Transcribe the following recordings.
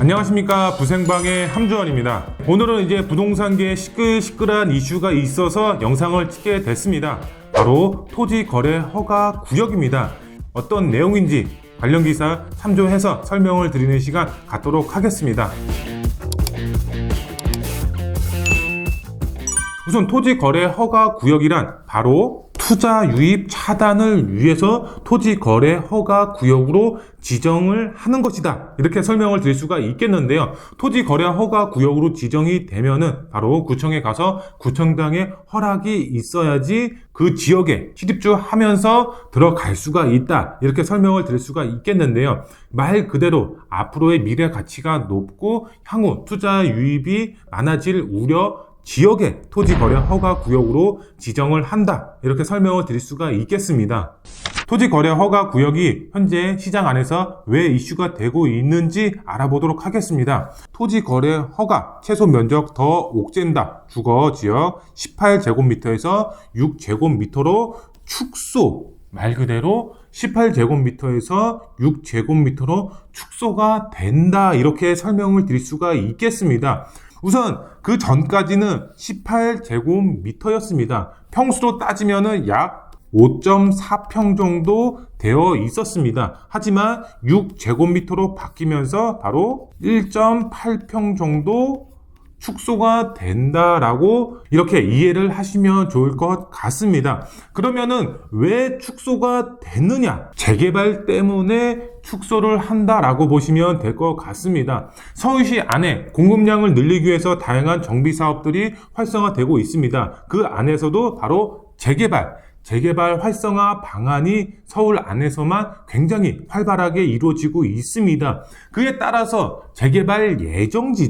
안녕하십니까, 부생방의 함주원입니다. 오늘은 이제 부동산계에 시끌시끌한 이슈가 있어서 영상을 찍게 됐습니다. 바로 토지 거래 허가 구역입니다. 어떤 내용인지 관련 기사 참조해서 설명을 드리는 시간 갖도록 하겠습니다. 우선 토지 거래 허가 구역이란 바로 투자 유입 차단을 위해서 토지 거래 허가 구역으로 지정을 하는 것이다, 이렇게 설명을 드릴 수가 있겠는데요. 토지 거래 허가 구역으로 지정이 되면은 바로 구청에 가서 구청장의 허락이 있어야지 그 지역에 취입주하면서 들어갈 수가 있다, 이렇게 설명을 드릴 수가 있겠는데요. 말 그대로 앞으로의 미래 가치가 높고 향후 투자 유입이 많아질 우려 지역의 토지 거래 허가 구역으로 지정을 한다, 이렇게 설명을 드릴 수가 있겠습니다. 토지 거래 허가 구역이 현재 시장 안에서 왜 이슈가 되고 있는지 알아보도록 하겠습니다. 토지 거래 허가 최소 면적 더 옥죄다 주거 지역 18제곱미터에서 6제곱미터로 축소, 말 그대로 18제곱미터에서 6제곱미터로 축소가 된다, 이렇게 설명을 드릴 수가 있겠습니다. 우선 그 전까지는 18제곱미터였습니다. 평수로 따지면은 약 5.4평 정도 되어 있었습니다. 하지만 6제곱미터로 바뀌면서 바로 1.8평 정도 축소가 된다라고 이렇게 이해를 하시면 좋을 것 같습니다. 그러면은 왜 축소가 됐느냐? 재개발 때문에 축소를 한다라고 보시면 될 것 같습니다. 서울시 안에 공급량을 늘리기 위해서 다양한 정비 사업들이 활성화되고 있습니다. 그 안에서도 바로 재개발 활성화 방안이 서울 안에서만 굉장히 활발하게 이루어지고 있습니다. 그에 따라서 재개발 예정지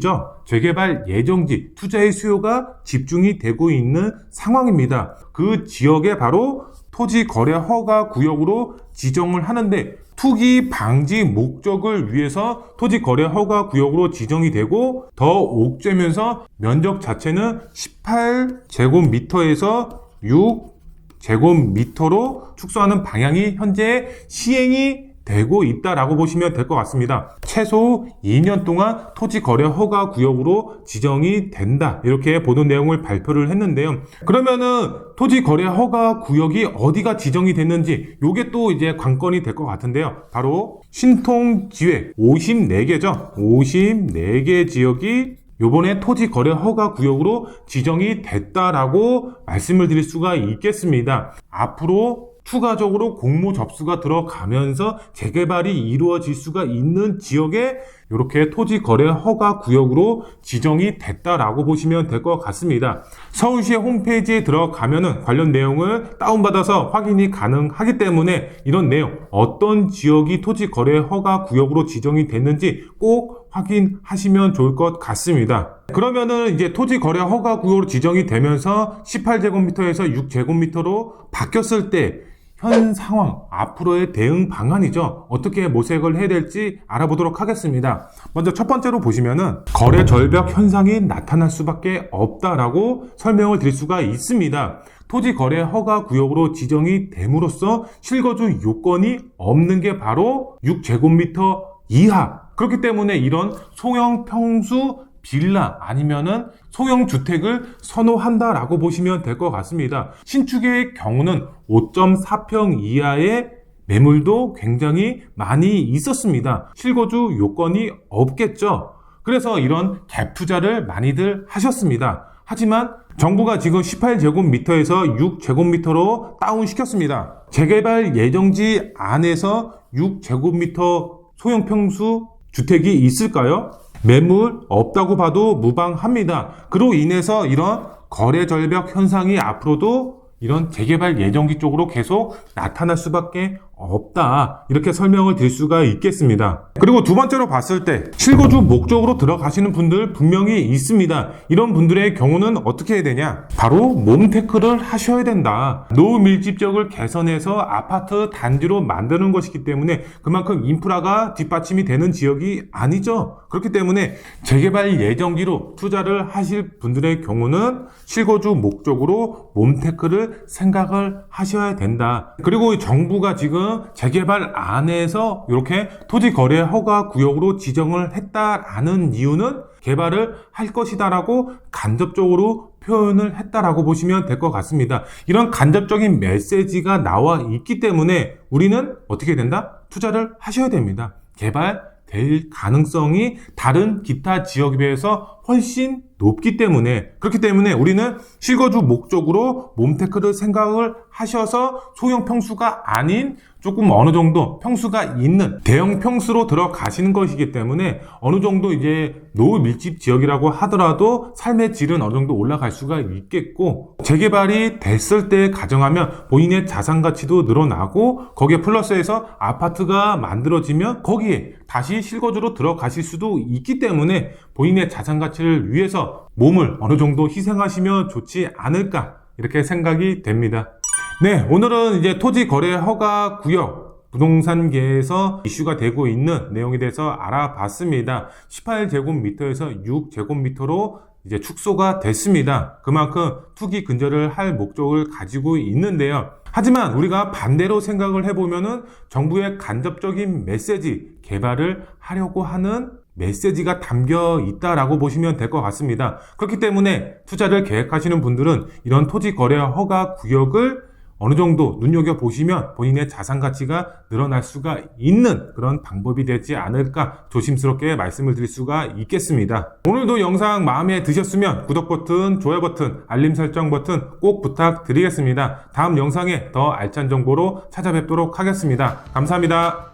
투자의 수요가 집중이 되고 있는 상황입니다. 그 지역에 바로 토지 거래 허가 구역으로 지정을 하는데 투기 방지 목적을 위해서 토지 거래 허가 구역으로 지정이 되고 더 옥죄면서 면적 자체는 18제곱미터에서 6제곱미터로 축소하는 방향이 현재 시행이 되고 있다라고 보시면 될 것 같습니다. 최소 2년 동안 토지 거래 허가 구역으로 지정이 된다, 이렇게 보도 내용을 발표를 했는데요. 그러면은 토지 거래 허가 구역이 어디가 지정이 됐는지 요게 또 이제 관건이 될 것 같은데요. 바로 신통지회 54개죠. 54개 지역이 요번에 토지 거래 허가 구역으로 지정이 됐다라고 말씀을 드릴 수가 있겠습니다. 앞으로 추가적으로 공모 접수가 들어가면서 재개발이 이루어질 수가 있는 지역에 이렇게 토지 거래 허가 구역으로 지정이 됐다라고 보시면 될 것 같습니다. 서울시의 홈페이지에 들어가면은 관련 내용을 다운받아서 확인이 가능하기 때문에 이런 내용, 어떤 지역이 토지 거래 허가 구역으로 지정이 됐는지 꼭 확인하시면 좋을 것 같습니다. 그러면은 이제 토지 거래 허가 구역으로 지정이 되면서 18제곱미터에서 6제곱미터로 바뀌었을 때 현 상황, 앞으로의 대응 방안이죠. 어떻게 모색을 해야 될지 알아보도록 하겠습니다. 먼저 첫 번째로 보시면은 거래 절벽 현상이 나타날 수밖에 없다라고 설명을 드릴 수가 있습니다. 토지 거래 허가 구역으로 지정이 됨으로써 실거주 요건이 없는 게 바로 6제곱미터 이하. 그렇기 때문에 이런 소형 평수 빌라 아니면은 소형 주택을 선호한다라고 보시면 될 것 같습니다. 신축의 경우는 5.4평 이하의 매물도 굉장히 많이 있었습니다. 실거주 요건이 없겠죠. 그래서 이런 갭 투자를 많이들 하셨습니다. 하지만 정부가 지금 18제곱미터에서 6제곱미터로 다운시켰습니다. 재개발 예정지 안에서 6제곱미터 소형 평수 주택이 있을까요? 매물 없다고 봐도 무방합니다. 그로 인해서 이런 거래 절벽 현상이 앞으로도 이런 재개발 예정지 쪽으로 계속 나타날 수밖에 없다, 이렇게 설명을 드릴 수가 있겠습니다. 그리고 두 번째로 봤을 때 실거주 목적으로 들어가시는 분들 분명히 있습니다. 이런 분들의 경우는 어떻게 해야 되냐? 바로 몸테크를 하셔야 된다. 노후 밀집적을 개선해서 아파트 단지로 만드는 것이기 때문에 그만큼 인프라가 뒷받침이 되는 지역이 아니죠. 그렇기 때문에 재개발 예정지로 투자를 하실 분들의 경우는 실거주 목적으로 몸테크를 생각을 하셔야 된다. 그리고 정부가 지금 이거는 재개발 안에서 이렇게 토지 거래 허가 구역으로 지정을 했다라는 이유는 개발을 할 것이다라고 간접적으로 표현을 했다라고 보시면 될 것 같습니다. 이런 간접적인 메시지가 나와 있기 때문에 우리는 어떻게 된다? 투자를 하셔야 됩니다. 개발될 가능성이 다른 기타 지역에 비해서 훨씬 높기 때문에, 그렇기 때문에 우리는 실거주 목적으로 몬테크를 생각을 하셔서 소형 평수가 아닌 조금 어느 정도 평수가 있는 대형 평수로 들어가시는 것이기 때문에 어느 정도 이제 노후 밀집 지역이라고 하더라도 삶의 질은 어느 정도 올라갈 수가 있겠고, 재개발이 됐을 때 가정하면 본인의 자산 가치도 늘어나고 거기에 플러스해서 아파트가 만들어지면 거기에 다시 실거주로 들어가실 수도 있기 때문에 본인의 자산 가치를 위해서 몸을 어느 정도 희생하시면 좋지 않을까, 이렇게 생각이 됩니다. 네, 오늘은 이제 토지 거래 허가 구역, 부동산계에서 이슈가 되고 있는 내용에 대해서 알아봤습니다. 18제곱미터에서 6제곱미터로 이제 축소가 됐습니다. 그만큼 투기 근절을 할 목적을 가지고 있는데요. 하지만 우리가 반대로 생각을 해보면은 정부의 간접적인 메시지, 개발을 하려고 하는 메시지가 담겨 있다라고 보시면 될 것 같습니다. 그렇기 때문에 투자를 계획하시는 분들은 이런 토지 거래 허가 구역을 어느 정도 눈여겨보시면 본인의 자산 가치가 늘어날 수가 있는 그런 방법이 되지 않을까 조심스럽게 말씀을 드릴 수가 있겠습니다. 오늘도 영상 마음에 드셨으면 구독 버튼, 좋아요 버튼, 알림 설정 버튼 꼭 부탁드리겠습니다. 다음 영상에 더 알찬 정보로 찾아뵙도록 하겠습니다. 감사합니다.